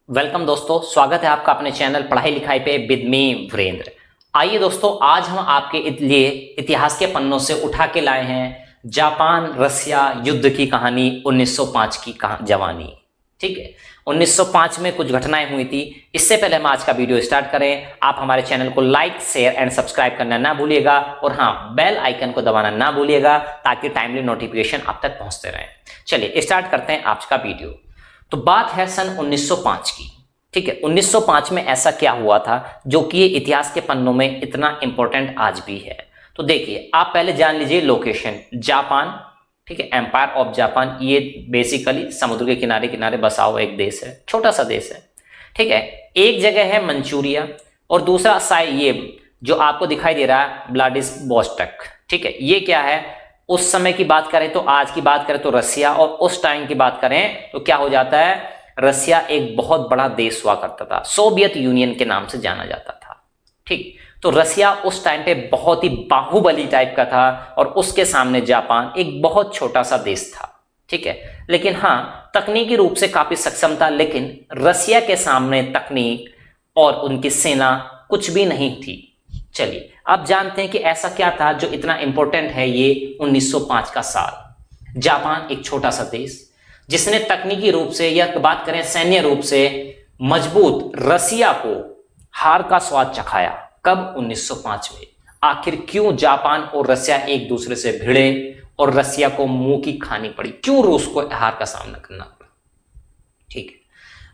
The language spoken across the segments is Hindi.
वेलकम दोस्तों, स्वागत है आपका अपने चैनल पढ़ाई लिखाई पे विद मी वीरेंद्र। आइए दोस्तों, आज हम आपके लिए इतिहास के पन्नों से उठा के लाए हैं जापान रसिया युद्ध की कहानी 1905 की जवानी। ठीक है, 1905 में कुछ घटनाएं हुई थी। इससे पहले हम आज का वीडियो स्टार्ट करें, आप हमारे चैनल को लाइक शेयर एंड सब्सक्राइब करना ना भूलिएगा और हाँ, बेल आइकन को दबाना ना भूलिएगा ताकि टाइमली नोटिफिकेशन आप तक पहुंचते रहें। चलिए स्टार्ट करते हैं आज का वीडियो। तो बात है सन 1905 की। ठीक है, 1905 में ऐसा क्या हुआ था जो कि ये इतिहास के पन्नों में इतना इंपॉर्टेंट आज भी है। तो देखिए, आप पहले जान लीजिए लोकेशन जापान। ठीक है, एम्पायर ऑफ जापान, ये बेसिकली समुद्र के किनारे किनारे बसा हुआ एक देश है, छोटा सा देश है। ठीक है, एक जगह है मंचूरिया और दूसरा साइड ये जो आपको दिखाई दे रहा है व्लादिवोस्टोक। ठीक है, ये क्या है, उस समय की बात करें तो आज की बात करें तो रसिया, और उस टाइम की बात करें तो क्या हो जाता है, रसिया एक बहुत बड़ा देश हुआ करता था, सोवियत यूनियन के नाम से जाना जाता था। ठीक, तो रसिया उस टाइम पे बहुत ही बाहुबली टाइप का था और उसके सामने जापान एक बहुत छोटा सा देश था। ठीक है, लेकिन हाँ, तकनीकी रूप से काफी सक्षम था, लेकिन रसिया के सामने तकनीक और उनकी सेना कुछ भी नहीं थी। चलिए अब जानते हैं कि ऐसा क्या था जो इतना इंपॉर्टेंट है ये 1905 का साल। जापान एक छोटा सा देश जिसने तकनीकी रूप से या बात करें सैन्य रूप से मजबूत रसिया को हार का स्वाद चखाया। कब? 1905 में। आखिर क्यों जापान और रसिया एक दूसरे से भिड़े और रसिया को मुंह की खानी पड़ी, क्यों रूस को हार का सामना करना पड़ा? ठीक है,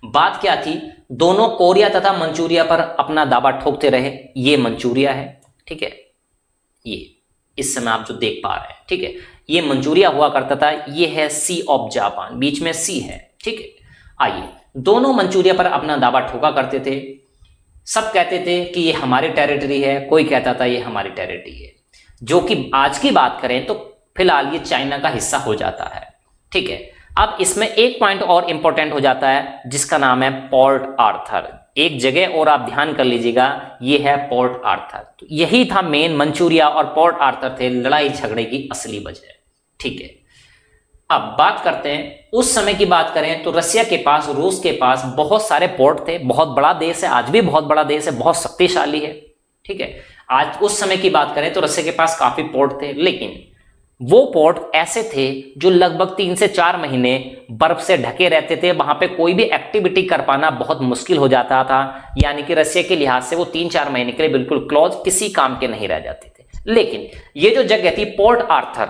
बात क्या थी, दोनों कोरिया तथा मंचूरिया पर अपना दावा ठोकते रहे। ये मंचूरिया है, ठीक है, ये इस समय आप जो देख पा रहे हैं, ठीक है, ये मंचूरिया हुआ करता था। ये है सी ऑफ जापान, बीच में सी है। ठीक है, आइए, दोनों मंचूरिया पर अपना दावा ठोका करते थे। सब कहते थे कि ये हमारी टेरिटरी है, कोई कहता था ये हमारी टेरिटरी है। जो कि आज की बात करें तो फिलहाल ये चाइना का हिस्सा हो जाता है। ठीक है, अब इसमें एक पॉइंट और इंपॉर्टेंट हो जाता है जिसका नाम है पोर्ट आर्थर। एक जगह और आप ध्यान कर लीजिएगा, ये है पोर्ट आर्थर। तो यही था मेन, मंचूरिया और पोर्ट आर्थर थे लड़ाई झगड़े की असली वजह। ठीक है, अब बात करते हैं उस समय की बात करें तो रसिया के पास, रूस के पास बहुत सारे पोर्ट थे। बहुत बड़ा देश है, आज भी बहुत बड़ा देश है, बहुत शक्तिशाली है। ठीक है, आज उस समय की बात करें तो रसिया के पास काफी पोर्ट थे, लेकिन वो पोर्ट ऐसे थे जो लगभग 3 से 4 महीने बर्फ से ढके रहते थे। वहां पे कोई भी एक्टिविटी कर पाना बहुत मुश्किल हो जाता था, यानी कि रसिया के लिहाज से वो 3-4 महीने के लिए बिल्कुल क्लोज, किसी काम के नहीं रह जाते थे। लेकिन ये जो जगह थी पोर्ट आर्थर,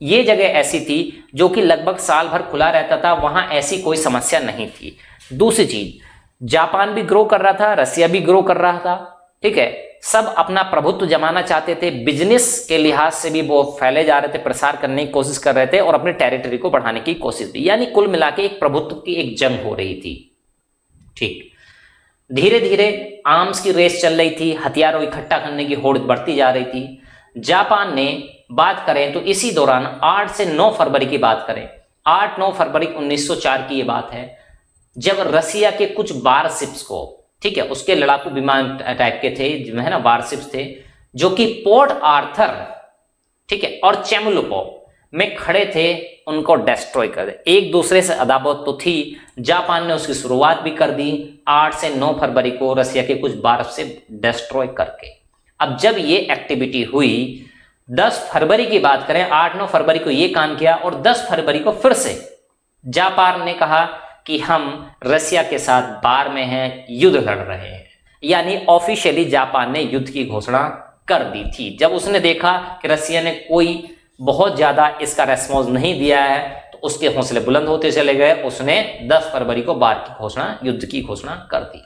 ये जगह ऐसी थी जो कि लगभग साल भर खुला रहता था, वहां ऐसी कोई समस्या नहीं थी। दूसरी चीज, जापान भी ग्रो कर रहा था, रसिया भी ग्रो कर रहा था। ठीक है, सब अपना प्रभुत्व जमाना चाहते थे, बिजनेस के लिहाज से भी वो फैले जा रहे थे, प्रसार करने की कोशिश कर रहे थे और अपने टेरिटरी को बढ़ाने की कोशिश भी, यानी कुल मिला के एक प्रभुत्व की एक जंग हो रही थी। ठीक, धीरे धीरे आर्म्स की रेस चल रही थी, हथियारों इकट्ठा करने की होड़ बढ़ती जा रही थी। जापान ने, बात करें तो इसी दौरान 8 से 9 फरवरी की बात करें, 8-9 फरवरी 1904 की ये बात है, जब रसिया के कुछ वारशिप्स को, ठीक है, उसके लड़ाकू विमान टाइप के थे, जो है ना वारशिप्स थे, जो कि पोर्ट आर्थर, ठीक है, और चेमुलुपो में खड़े थे, उनको डिस्ट्रॉय कर दे। एक दूसरे से अदावत तो थी, जापान ने उसकी शुरुआत भी कर दी 8 से 9 फरवरी को रसिया के कुछ वारशिप डिस्ट्रॉय करके। अब जब ये एक्टिविटी हुई, 10 फरवरी की बात करें, 8-9 फरवरी को ये काम किया और 10 फरवरी को फिर से जापान ने कहा कि हम रसिया के साथ बार में हैं, युद्ध लड़ रहे हैं, यानी ऑफिशियली जापान ने युद्ध की घोषणा कर दी थी। जब उसने देखा कि रसिया ने कोई बहुत ज्यादा इसका रेस्पॉन्स नहीं दिया है तो उसके हौसले बुलंद होते चले गए, उसने 10 फरवरी को बार की घोषणा, युद्ध की घोषणा कर दी।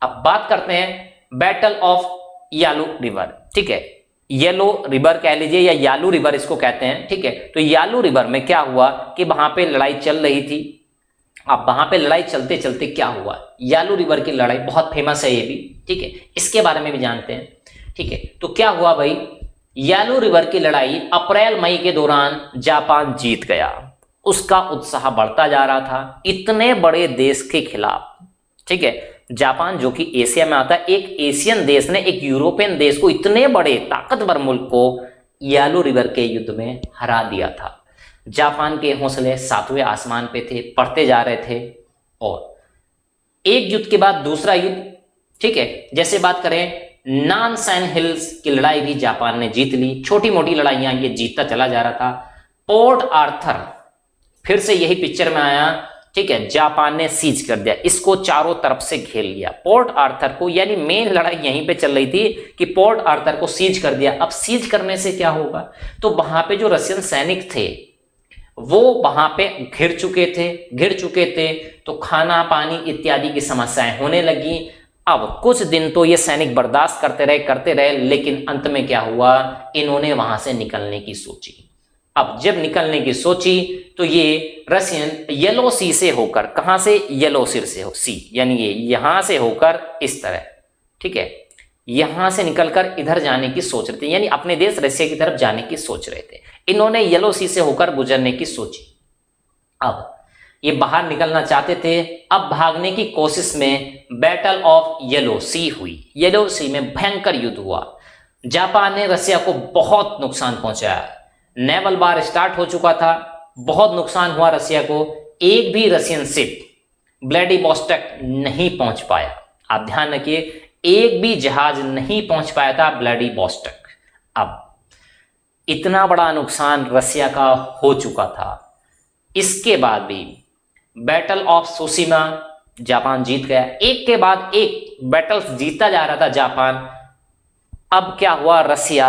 अब बात करते हैं बैटल ऑफ यालू रिवर। ठीक है, येलो रिवर कह लीजिए या यालू रिवर इसको कहते हैं। ठीक है, तो यालू रिवर में क्या हुआ कि वहां पे लड़ाई चल रही थी। अब वहां पे लड़ाई चलते चलते क्या हुआ, यालू रिवर की लड़ाई बहुत फेमस है ये भी, ठीक है, इसके बारे में भी जानते हैं। ठीक है, तो क्या हुआ भाई, यालू रिवर की लड़ाई अप्रैल मई के दौरान जापान जीत गया। उसका उत्साह बढ़ता जा रहा था इतने बड़े देश के खिलाफ। ठीक है, जापान जो कि एशिया में आता है, एक एशियन देश ने एक यूरोपियन देश को, इतने बड़े ताकतवर मुल्क को यालू रिवर के युद्ध में हरा दिया था। जापान के हौसले 7वें आसमान पे थे, बढ़ते जा रहे थे और एक युद्ध के बाद दूसरा युद्ध, ठीक है। जैसे बात करें नानसेन हिल्स की लड़ाई भी जापान ने जीत ली, छोटी मोटी लड़ाइयां ये जीतता चला जा रहा था। पोर्ट आर्थर फिर से यही पिक्चर में आया, ठीक है। जापान ने सीज कर दिया, इसको चारों तरफ से घेर लिया पोर्ट आर्थर को, यानी मेन लड़ाई यहीं पे चल रही थी कि पोर्ट आर्थर को सीज कर दिया। अब सीज करने से क्या होगा, तो वहां पे जो रशियन सैनिक थे वो वहां पे घिर चुके थे, तो खाना पानी इत्यादि की समस्याएं होने लगी। अब कुछ दिन तो ये सैनिक बर्दाश्त करते रहे, लेकिन अंत में क्या हुआ, इन्होंने वहां से निकलने की सोची। अब जब निकलने की सोची तो ये रशियन येलो सी से होकर, कहां से, येलो सिर से सी, यानी ये यहां से होकर इस तरह, ठीक है, यहां से निकलकर इधर जाने की सोच रहे थे, यानी अपने देश रशिया की तरफ जाने की सोच रहे थे। इन्होंने येलो सी से होकर गुजरने की सोची। अब ये बाहर निकलना चाहते थे। अब भागने की कोशिश में बैटल ऑफ येलो सी हुई, येलो सी में भयंकर युद्ध हुआ। जापान ने रशिया को बहुत नुकसान पहुंचाया, नेवल वार स्टार्ट हो चुका था, बहुत नुकसान हुआ रशिया को। एक भी रशियन शिप व्लादिवोस्टोक नहीं पहुंच पाया। आप ध्यान रखिए, एक भी जहाज नहीं पहुंच पाया था व्लादिवोस्टोक। अब इतना बड़ा नुकसान रशिया का हो चुका था। इसके बाद भी बैटल ऑफ सुशिमा जापान जीत गया, एक के बाद एक बैटल्स जीतता जा रहा था जापान। अब क्या हुआ, रशिया,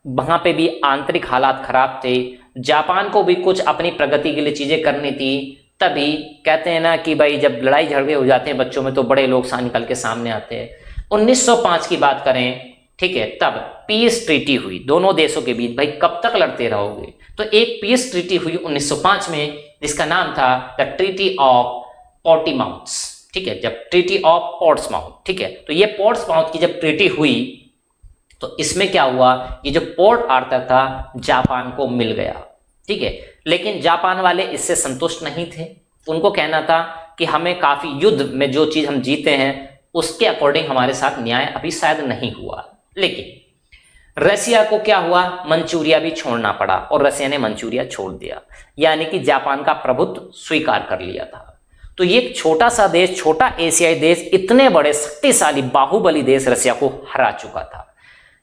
वहां पे भी आंतरिक हालात खराब थे, जापान को भी कुछ अपनी प्रगति के लिए चीजें करनी थी। तभी कहते हैं ना कि भाई जब लड़ाई झगड़े हो जाते हैं बच्चों में तो बड़े लोग निकल के सामने आते हैं। 1905 की बात करें, ठीक है, तब पीस ट्रीटी हुई दोनों देशों के बीच। भाई कब तक लड़ते रहोगे, तो एक पीस ट्रीटी हुई 1905 में, जिसका नाम था द ट्रीटी ऑफ पोर्टिमाउथ, ठीक है, जब ट्रीटी ऑफ पोर्ट्समाउथ, ठीक है। तो ये पोर्ट्समाउथ की जब ट्रीटी हुई तो इसमें क्या हुआ, ये जो पोर्ट आर्थर था जापान को मिल गया, ठीक है। लेकिन जापान वाले इससे संतुष्ट नहीं थे, उनको कहना था कि हमें काफी युद्ध में जो चीज हम जीते हैं उसके अकॉर्डिंग हमारे साथ न्याय अभी शायद नहीं हुआ। लेकिन रशिया को क्या हुआ, मंचूरिया भी छोड़ना पड़ा और रशिया ने मंचूरिया छोड़ दिया, यानी कि जापान का प्रभुत्व स्वीकार कर लिया था। तो ये एक छोटा सा देश, छोटा एशियाई देश, इतने बड़े शक्तिशाली बाहुबली देश रशिया को हरा चुका था।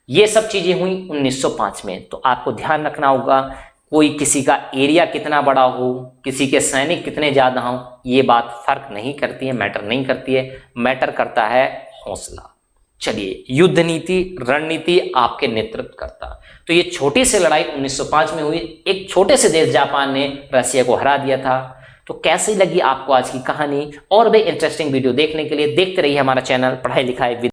ये सब चीजें हुई 1905 में। तो आपको ध्यान रखना होगा, कोई किसी का एरिया कितना बड़ा हो, किसी के सैनिक कितने ज्यादा हों, ये बात फर्क नहीं करती है, मैटर नहीं करती है, मैटर करता है हौसला। चलिए, युद्ध नीति, रणनीति आपके नेतृत्व करता। तो ये छोटी सी लड़ाई 1905 में हुई, एक छोटे से देश जापान ने रशिया को हरा दिया था। तो कैसी लगी आपको आज की कहानी, और भी इंटरेस्टिंग वीडियो देखने के लिए देखते रहिए हमारा चैनल पढ़ाई लिखाई विद